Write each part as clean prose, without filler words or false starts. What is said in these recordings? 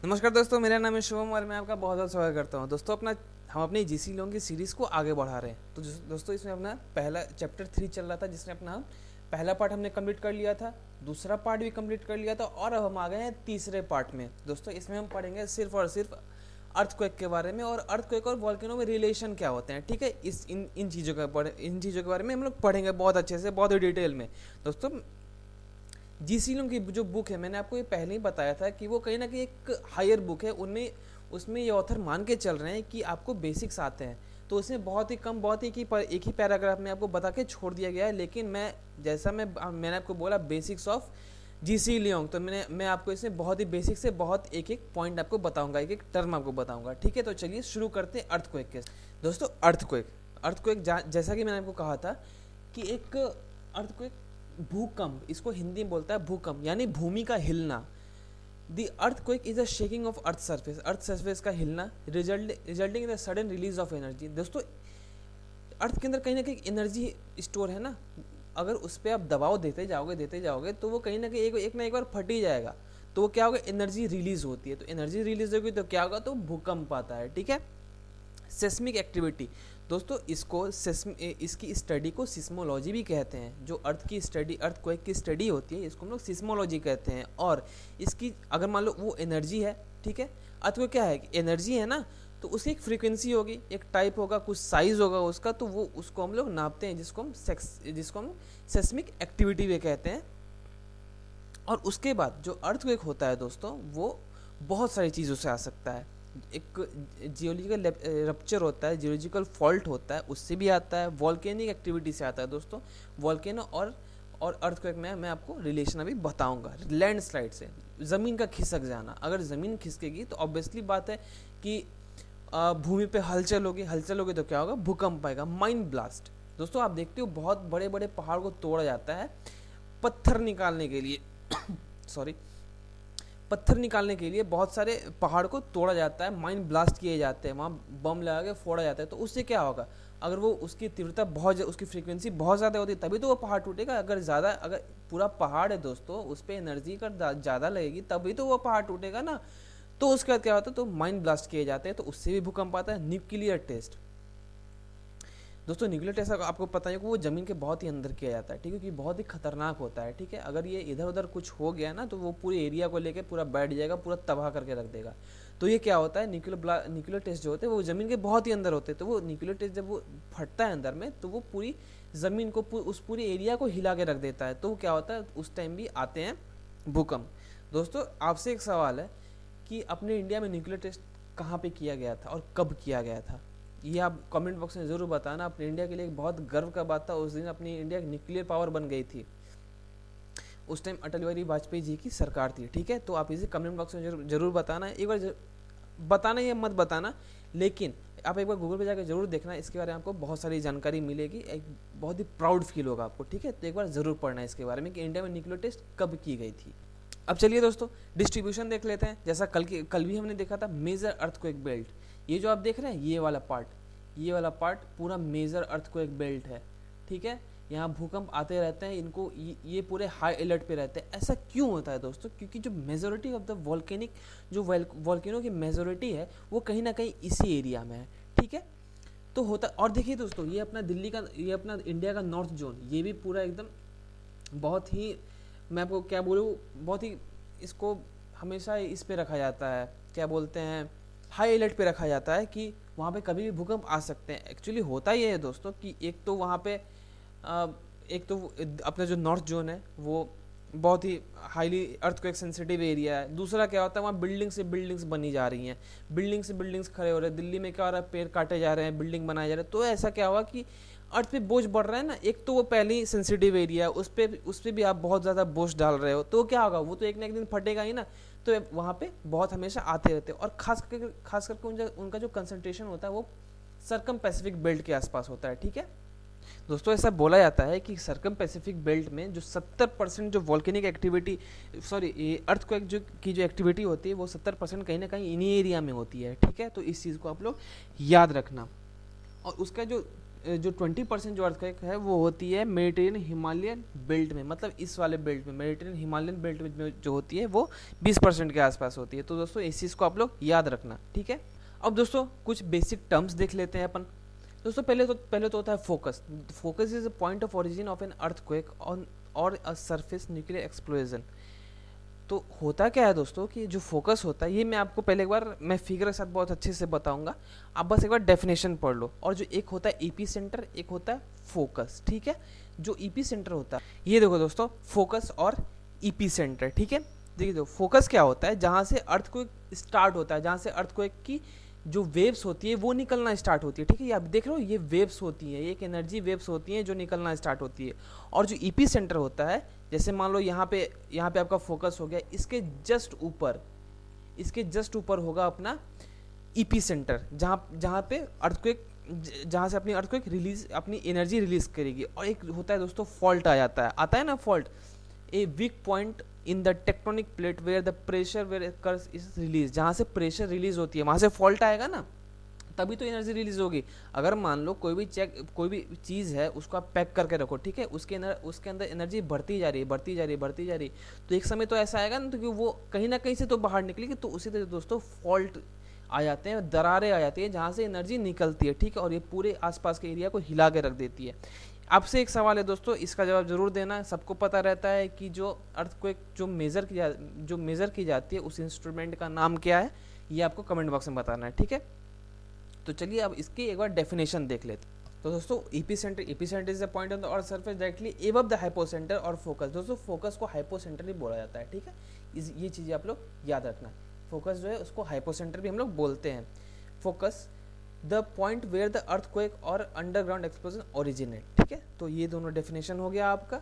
नमस्कार दोस्तों, मेरा नाम है शुभम और मैं आपका बहुत बहुत स्वागत करता हूं। दोस्तों हम अपनी जीसी लोन की सीरीज़ को आगे बढ़ा रहे हैं। तो दोस्तों इसमें अपना पहला चैप्टर 3 चल रहा था, जिसमें अपना पहला पार्ट हमने कंप्लीट कर लिया था, दूसरा पार्ट भी कंप्लीट कर लिया था और अब हम आ गए हैं तीसरे पार्ट में। दोस्तों इसमें हम पढ़ेंगे सिर्फ और सिर्फ अर्थक्वेक के बारे में, और अर्थक्वेक और वॉल्केनो में रिलेशन क्या होते हैं। ठीक है, इन चीज़ों के बारे में हम लोग पढ़ेंगे बहुत अच्छे से, बहुत ही डिटेल में। दोस्तों जीसी लूम की जो बुक है, मैंने आपको ये पहले ही बताया था कि वो कहीं ना कहीं एक हायर बुक है। उनमें उसमें ये ऑथर मान के चल रहे हैं कि आपको बेसिक्स आते हैं, तो उसमें बहुत ही कम, बहुत ही एक ही पैराग्राफ में आपको बता के छोड़ दिया गया है। लेकिन मैंने आपको बोला बेसिक्स ऑफ जीसी लियोंग, तो मैं आपको इसमें बहुत ही बेसिक से बहुत एक एक पॉइंट आपको बताऊंगा, एक एक टर्म आपको बताऊंगा। ठीक है, तो चलिए शुरू करते हैं अर्थक्वेक के। दोस्तों अर्थक्वेक जैसा कि मैंने आपको कहा था कि एक अर्थक्वेक भूकंप, इसको हिंदी में बोलता है भूकंप, यानी भूमि का हिलना। The earthquake is a shaking of earth surface का हिलना, resulting in the sudden release of energy. दोस्तों अर्थ के अंदर कहीं ना कहीं एनर्जी स्टोर है ना, अगर उस पर आप दबाव देते जाओगे तो वो कहीं ना कहीं एक ना एक बार फट ही जाएगा। तो वो क्या होगा, एनर्जी रिलीज होती है। तो एनर्जी रिलीज होगी तो क्या होगा, तो भूकंप आता है। ठीक है, सेस्मिक एक्टिविटी। दोस्तों इसकी स्टडी को सिस्मोलॉजी भी कहते हैं। जो अर्थक्वेक की स्टडी होती है, इसको हम लोग सिस्मोलॉजी कहते हैं। और इसकी अगर मान लो वो एनर्जी है, ठीक है, अर्थक्वेक क्या है, एनर्जी है ना, तो उसकी एक फ्रीक्वेंसी होगी, एक टाइप होगा, कुछ साइज होगा उसका, तो वो उसको हम लोग नापते हैं, जिसको हम सेस्मिक एक्टिविटी भी कहते हैं। और उसके बाद जो अर्थक्वेक होता है दोस्तों, वो बहुत सारी चीज़ों से आ सकता है। एक जियोलॉजिकल रप्चर होता है, जियोलॉजिकल फॉल्ट होता है, उससे भी आता है। वॉल्केनिक एक्टिविटी से आता है दोस्तों। वॉल्केनो और अर्थक्वेक में मैं आपको रिलेशन अभी बताऊंगा। लैंडस्लाइड से, ज़मीन का खिसक जाना, अगर ज़मीन खिसकेगी तो ऑब्वियसली बात है कि भूमि पे हलचल होगी तो क्या होगा, भूकंप आएगा। माइंड ब्लास्ट, दोस्तों आप देखते हो बहुत बड़े बड़े पहाड़ को तोड़ा जाता है पत्थर निकालने के लिए सॉरी पत्थर निकालने के लिए बहुत सारे पहाड़ को तोड़ा जाता है, माइन ब्लास्ट किए जाते हैं, वहाँ बम लगा के फोड़ा जाता है। तो उससे क्या होगा, अगर वो उसकी तीव्रता उसकी फ्रीक्वेंसी बहुत ज़्यादा होती है तभी तो वो पहाड़ टूटेगा। अगर पूरा पहाड़ है दोस्तों, उस पर एनर्जी का ज़्यादा लगेगी तभी तो वो पहाड़ टूटेगा ना। तो उसके बाद क्या होता है, तो माइन ब्लास्ट किए जाते हैं, तो उससे भी भूकंप आता है। न्यूक्लियर टेस्ट, दोस्तों न्यूक्लियर टेस्ट आपको पता है कि वो ज़मीन के बहुत ही अंदर किया जाता है। ठीक है, क्योंकि बहुत ही खतरनाक होता है। ठीक है, अगर ये इधर उधर कुछ हो गया ना, तो वो पूरे एरिया को लेके पूरा बैठ जाएगा, पूरा तबाह करके रख देगा। तो ये क्या होता है, न्यूक्लियर टेस्ट जो होते हैं वो ज़मीन के बहुत ही अंदर होते हैं। तो वो न्यूक्लियर टेस्ट जब वो फटता है अंदर में, तो वो पूरी ज़मीन को, उस पूरे एरिया को हिला के रख देता है। तो क्या होता है, उस टाइम भी आते हैं भूकंप। दोस्तों आपसे एक सवाल है कि अपने इंडिया में न्यूक्लियर टेस्ट कहाँ पे किया गया था और कब किया गया था, ये आप कमेंट बॉक्स में ज़रूर बताना। अपने इंडिया के लिए एक बहुत गर्व का बात था, उस दिन अपनी इंडिया की न्यूक्लियर पावर बन गई थी। उस टाइम अटल बिहारी वाजपेयी जी की सरकार थी। ठीक है, तो आप इसे कमेंट बॉक्स में जरूर बताना। एक बार बताना या मत बताना, लेकिन आप एक बार गूगल पे जाकर जरूर देखना, इसके बारे में आपको बहुत सारी जानकारी मिलेगी, एक बहुत ही प्राउड फील होगा आपको। ठीक है, तो एक बार ज़रूर पढ़ना इसके बारे में कि इंडिया में न्यूक्लियर टेस्ट कब की गई थी। अब चलिए दोस्तों डिस्ट्रीब्यूशन देख लेते हैं। जैसा कल भी हमने देखा था मेजर अर्थक्वेक बेल्ट, ये जो आप देख रहे हैं ये वाला पार्ट पूरा मेजर अर्थक्वेक बेल्ट है। ठीक है, यहाँ भूकंप आते रहते हैं, इनको ये पूरे हाई अलर्ट पे रहते हैं। ऐसा क्यों होता है दोस्तों, क्योंकि जो मेजोरिटी ऑफ द वॉल्केनो की मेजोरिटी है वो कहीं ना कहीं इसी एरिया में है। ठीक है, तो होता। और देखिए दोस्तों, ये अपना इंडिया का नॉर्थ जोन, ये भी पूरा एकदम बहुत ही, मैं आपको क्या बोलूँ, बहुत ही इसको हमेशा इस पे रखा जाता है, क्या बोलते हैं, हाई अलर्ट पे रखा जाता है कि वहाँ पे कभी भी भूकंप आ सकते हैं। एक्चुअली होता ये है दोस्तों कि एक तो वहाँ पे एक तो अपना जो नॉर्थ जोन है वो बहुत ही हाईली अर्थक्वेक सेंसिटिव एरिया है। दूसरा क्या होता है, वहाँ बिल्डिंग्स बनी जा रही हैं, बिल्डिंग्स खड़े हो रहे हैं। दिल्ली में क्या हो रहा है, पेड़ काटे जा रहे हैं, बिल्डिंग बनाए जा रहे हैं। तो ऐसा क्या हुआ कि अर्थ पे बोझ बढ़ रहा है ना, एक तो वो पहले ही सेंसिटिव एरिया है, उस पर भी आप बहुत ज़्यादा बोझ डाल रहे हो, तो क्या होगा, वो तो एक ना एक दिन फटेगा ही ना। तो वहाँ पे बहुत हमेशा आते रहते हैं। और खास करके उनका जो कंसंट्रेशन होता है वो सर्कम पैसिफिक बेल्ट के आसपास होता है। ठीक है दोस्तों, ऐसा बोला जाता है कि सर्कम पैसिफिक बेल्ट में जो 70% जो वॉल्केनिक एक्टिविटी, अर्थक्वेक जो एक्टिविटी होती है वो 70% कहीं ना कहीं इन्हीं एरिया में होती है। ठीक है, तो इस चीज़ को आप लोग याद रखना। और उसका जो जो 20% जो अर्थक्वेक है वो होती है मेडिटेरियन हिमालयन बेल्ट में, मतलब इस वाले बेल्ट में, मेडिटेरियन हिमालयन बेल्ट में जो होती है वो 20% के आसपास होती है। तो दोस्तों इस चीज़ को आप लोग याद रखना, ठीक है। अब दोस्तों कुछ बेसिक टर्म्स देख लेते हैं अपन। दोस्तों पहले तो होता है focus. Focus is a point of origin of an earthquake on और अ सरफेस न्यूक्लियर एक्सप्लोजन। तो होता क्या है दोस्तों कि जो फोकस होता है, ये मैं आपको पहले एक बार मैं फिगर के साथ बहुत अच्छे से बताऊंगा, आप बस एक बार डेफिनेशन पढ़ लो। और जो एक होता है ईपी सेंटर, एक होता है फोकस, ठीक है। जो ईपी सेंटर होता है, ये देखो दोस्तों, फोकस और ईपी सेंटर, ठीक है। देखिए जो फोकस क्या होता है, जहाँ से अर्थक्वेक स्टार्ट होता है, जहाँ से अर्थक्वेक की जो वेव्स होती है वो निकलना स्टार्ट होती है, ठीक है। ये आप देख रहे हो, ये वेव्स होती हैं, ये एक एनर्जी वेव्स होती हैं जो निकलना स्टार्ट होती है। और जो ईपी सेंटर होता है, जैसे मान लो यहाँ पे आपका फोकस हो गया, इसके जस्ट ऊपर होगा अपना ईपी सेंटर, जहाँ पे अर्थक्वेक, जहाँ से अपनी अर्थक्वेक रिलीज, अपनी एनर्जी रिलीज करेगी। और एक होता है दोस्तों फॉल्ट आता है ना fault, a weak point in the tectonic plate where the pressure where occurs is release. जहाँ से प्रेशर रिलीज होती है वहाँ से फॉल्ट आएगा ना, तभी तो एनर्जी रिलीज होगी। अगर मान लो कोई भी चीज़ है, उसको आप पैक करके रखो, ठीक है, उसके अंदर एनर्जी बढ़ती जा रही, तो एक समय तो ऐसा आएगा ना, तो कि वो कहीं ना कहीं से तो बाहर निकलेगी। तो उसी तरह दोस्तों फॉल्ट आ जाते हैं, दरारें आ जाती हैं जहाँ से एनर्जी निकलती है, ठीक है, और ये पूरे आसपास के एरिया को हिला के रख देती है। आपसे एक सवाल है दोस्तों, इसका जवाब जरूर देना। सबको पता रहता है कि जो अर्थक्वेक जो मेज़र की जाती है उस इंस्ट्रूमेंट का नाम क्या है, ये आपको कमेंट बॉक्स में बताना है, ठीक है। तो चलिए अब इसकी एक बार डेफिनेशन देख लेते हैं। तो दोस्तों epicentre is the point on the earth surface directly above the hypocentre और फोकस। दोस्तों फोकस को हाइपोसेंटर भी बोला जाता है, ठीक है, ये चीज़ें आप लोग याद रखना। फोकस जो है उसको हाइपोसेंटर भी हम लोग बोलते हैं। Focus the point where the earthquake or underground explosion originate, ठीक है। तो ये दोनों डेफिनेशन हो गया आपका।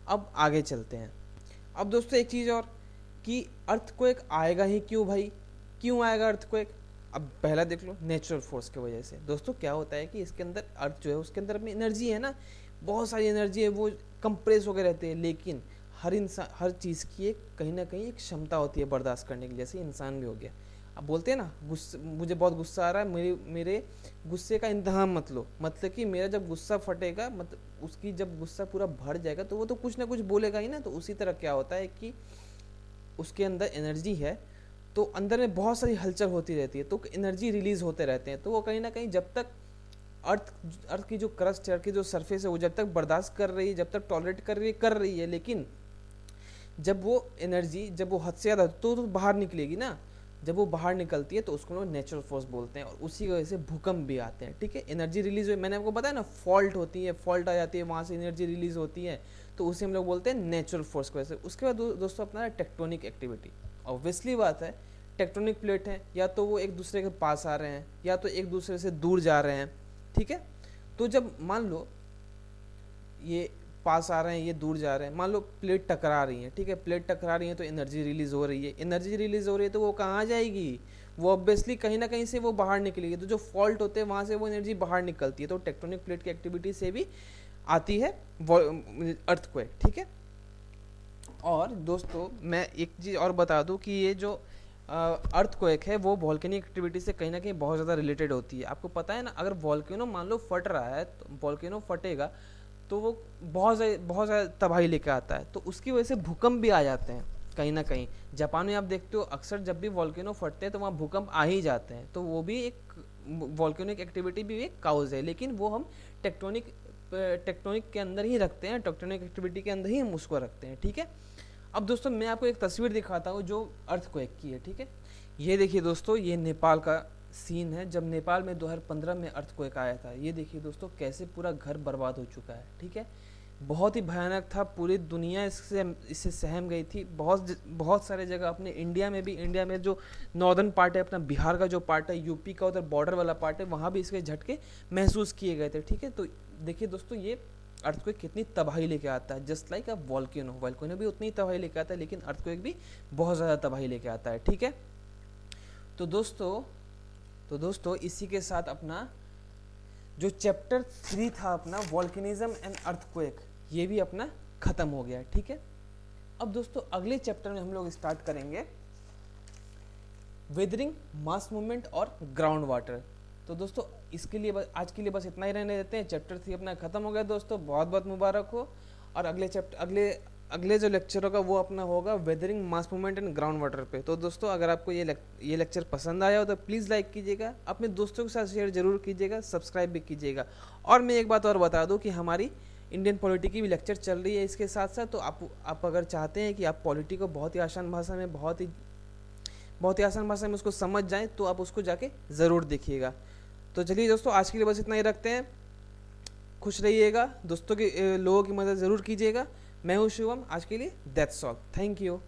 अब आगे चलते हैं। अब दोस्तों एक चीज़ और कि अर्थक्वेक आएगा ही क्यों भाई, क्यों आएगा अर्थक्वेक? अब पहला देख लो, नेचुरल फोर्स की वजह से। दोस्तों क्या होता है कि इसके अंदर अर्थ जो है उसके अंदर में एनर्जी है ना, बहुत सारी एनर्जी है, वो कंप्रेस होकर रहते हैं। लेकिन हर चीज़ की एक कहीं ना कहीं एक क्षमता होती है बर्दाश्त करने की, जैसे इंसान भी हो गया। अब बोलते हैं ना, मुझे बहुत गुस्सा आ रहा है, मेरे गुस्से का इंतहा मत लो, मतलब कि मेरा जब गुस्सा फटेगा, मतलब उसकी जब गुस्सा पूरा भर जाएगा तो वो तो कुछ ना कुछ बोलेगा ही ना। तो उसी तरह क्या होता है कि उसके अंदर एनर्जी है, तो अंदर में बहुत सारी हलचल होती रहती है, तो एनर्जी रिलीज होते रहते हैं। तो वो कहीं ना कहीं जब तक अर्थ की जो क्रस्ट है, अर्थ की जो सरफेस है, वो जब तक बर्दाश्त कर रही है, जब तक टॉलरेट कर रही है, लेकिन जब वो एनर्जी जब वो हद से ज़्यादा तो बाहर निकलेगी ना, जब वो बाहर निकलती है तो उसको लोग नेचुरल फोर्स बोलते हैं। और उसी की वजह से भूकंप भी आते हैं, ठीक है। एनर्जी रिलीज हुई, मैंने आपको बताया ना, फॉल्ट होती है, फॉल्ट आ जाती है, वहाँ से एनर्जी रिलीज होती है, तो उसे हम लोग बोलते हैं नेचुरल फोर्स की वजह से। उसके बाद दोस्तों अपना टेक्टोनिक एक्टिविटी। ऑब्वियसली बात है, टेक्टोनिक प्लेट हैं, या तो वो एक दूसरे के पास आ रहे हैं या तो एक दूसरे से दूर जा रहे हैं, ठीक है। तो जब मान लो ये पास आ रहे हैं, ये दूर जा रहे हैं, मान लो प्लेट टकरा रही है, ठीक है, प्लेट टकरा रही है तो एनर्जी रिलीज हो रही है, तो वो कहाँ जाएगी, वो ऑब्वियसली कहीं ना कहीं से वो बाहर निकलेगी। तो जो फॉल्ट होते हैं वहाँ से वो एनर्जी बाहर निकलती है, तो टेक्टोनिक प्लेट की एक्टिविटी से भी आती है अर्थक्वेक, ठीक है। और दोस्तों मैं एक चीज़ और बता दूं कि ये जो अर्थक्वेक है वो वॉल्केनिक एक्टिविटी से कहीं ना कहीं बहुत ज़्यादा रिलेटेड होती है। आपको पता है ना, अगर वॉल्केनो मान लो फट रहा है, तो वॉल्केनो फटेगा तो वो बहुत ज़्यादा तबाही लेकर आता है, तो उसकी वजह से भूकंप भी आ जाते हैं कहीं ना कहीं। जापान में आप देखते हो अक्सर जब भी वॉल्केनो फटते हैं तो वहाँ भूकंप आ ही जाते हैं, तो वो भी एक वॉल्केनिक एक्टिविटी भी एक काउज है, लेकिन वो हम टेक्टोनिक के अंदर ही रखते हैं, टेक्टोनिक एक्टिविटी के अंदर ही हम उसको रखते हैं, ठीक है। अब दोस्तों मैं आपको एक तस्वीर दिखाता हूँ जो अर्थक्वेक की है, ठीक है। ये देखिए दोस्तों, ये नेपाल का सीन है, जब नेपाल में 2015 में अर्थक्वेक आया था। ये देखिए दोस्तों कैसे पूरा घर बर्बाद हो चुका है, ठीक है। बहुत ही भयानक था, पूरी दुनिया इससे सहम गई थी। बहुत सारे जगह अपने इंडिया में जो नॉर्दर्न पार्ट है, अपना बिहार का जो पार्ट है, यूपी का उधर बॉर्डर वाला पार्ट है, वहाँ भी इसके झटके महसूस किए गए थे, ठीक है। तो देखिए दोस्तों, ये अर्थक्वेक कितनी तबाही लेके आता है, जस्ट लाइक अ वॉल्केनो भी उतनी तबाही लेके आता है, लेकिन अर्थक्वेक भी बहुत ज़्यादा तबाही लेके आता है, ठीक है। तो दोस्तों इसी के साथ अपना जो चैप्टर 3 था अपना वॉल्केनिज्म एंड अर्थक्वेक, ये भी अपना खत्म हो गया, ठीक है। अब दोस्तों अगले चैप्टर में हम लोग स्टार्ट करेंगे वेदरिंग, मास मूवमेंट और ग्राउंड वाटर। तो दोस्तों इसके लिए आज के लिए बस इतना ही रहने देते हैं। चैप्टर 3 अपना ख़त्म हो गया दोस्तों, बहुत बहुत मुबारक हो। और अगले जो लेक्चर होगा वो अपना होगा weathering mass movement and ground water पे। तो दोस्तों अगर आपको ये लेक्चर पसंद आया हो तो प्लीज़ लाइक कीजिएगा, अपने दोस्तों के साथ शेयर जरूर कीजिएगा, सब्सक्राइब भी कीजिएगा। और मैं एक बात और बता दूं कि हमारी इंडियन पॉलिटी की भी लेक्चर चल रही है इसके साथ साथ। तो आप अगर चाहते हैं कि आप पॉलिटी को बहुत ही आसान भाषा में उसको समझ जाएं तो आप उसको जाके ज़रूर देखिएगा। तो चलिए दोस्तों आज के लिए बस इतना ही रखते हैं। खुश रहिएगा, लोगों की मदद ज़रूर कीजिएगा। मैं हूँ शिवम, आज के लिए दैट्स ऑल, थैंक यू।